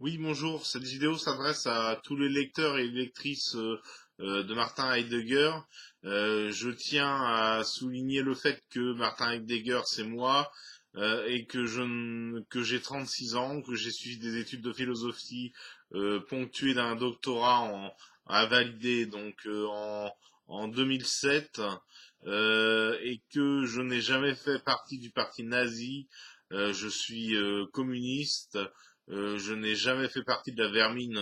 Oui, bonjour. Cette vidéo s'adresse à tous les lecteurs et lectrices de Martin Heidegger. Je tiens à souligner le fait que Martin Heidegger, c'est moi, et que j'ai 36 ans, que j'ai suivi des études de philosophie ponctuées d'un doctorat à valider en 2007, et que je n'ai jamais fait partie du parti nazi. Je suis communiste. Je n'ai jamais fait partie de la vermine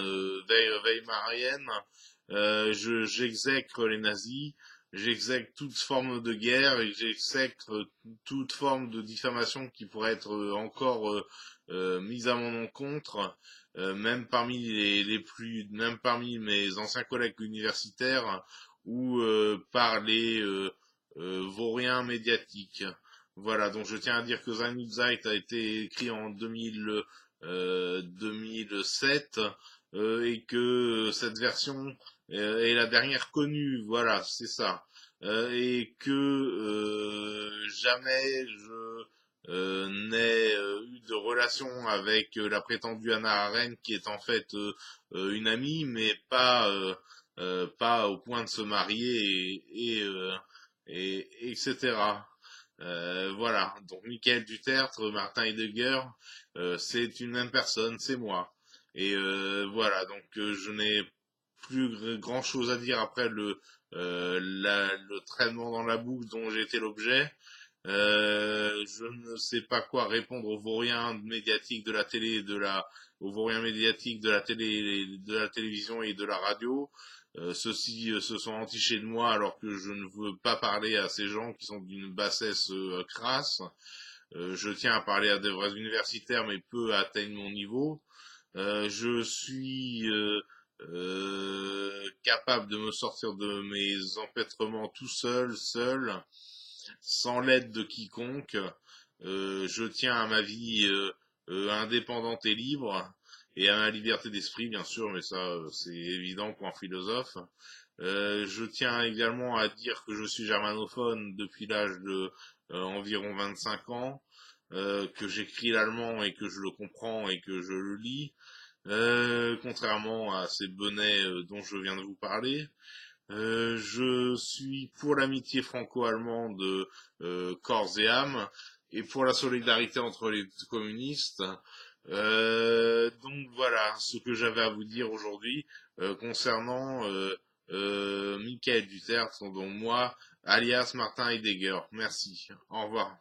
weimarienne. J'exècre les nazis, j'exècre toute forme de guerre et j'exècre toute forme de diffamation qui pourrait être encore mise à mon encontre, même parmi même parmi mes anciens collègues universitaires ou par les vauriens médiatiques. Voilà, donc je tiens à dire que Sein und Zeit a été écrit en 2007, et que cette version est la dernière connue, voilà, c'est ça. Et que jamais je n'ai eu de relation avec la prétendue Hannah Arendt, qui est en fait une amie, mais pas au point de se marier etc. Voilà, donc Michael Dutertre, Martin Heidegger, c'est une même personne, c'est moi. Et voilà, donc je n'ai plus grand chose à dire après le traînement dans la boucle dont j'ai été l'objet. Je ne sais pas quoi répondre aux vauriens médiatiques de la télé, aux vauriens médiatiques de la télé, de la télévision et de la radio. Ceux-ci se sont entichés de moi alors que je ne veux pas parler à ces gens qui sont d'une bassesse crasse. Je tiens à parler à des vrais universitaires, mais peu atteignent mon niveau. Je suis capable de me sortir de mes empêtrements tout seul, sans l'aide de quiconque. Je tiens à ma vie indépendante et libre, et à ma liberté d'esprit, bien sûr, mais ça, c'est évident pour un philosophe. Je tiens également à dire que je suis germanophone depuis l'âge de environ 25 ans, que j'écris l'allemand et que je le comprends et que je le lis, contrairement à ces bonnets dont je viens de vous parler. Je suis pour l'amitié franco-allemande corps et âme, et pour la solidarité entre les communistes. Donc voilà ce que j'avais à vous dire aujourd'hui concernant Michael Dutertre, dont moi, alias Martin Heidegger. Merci. Au revoir.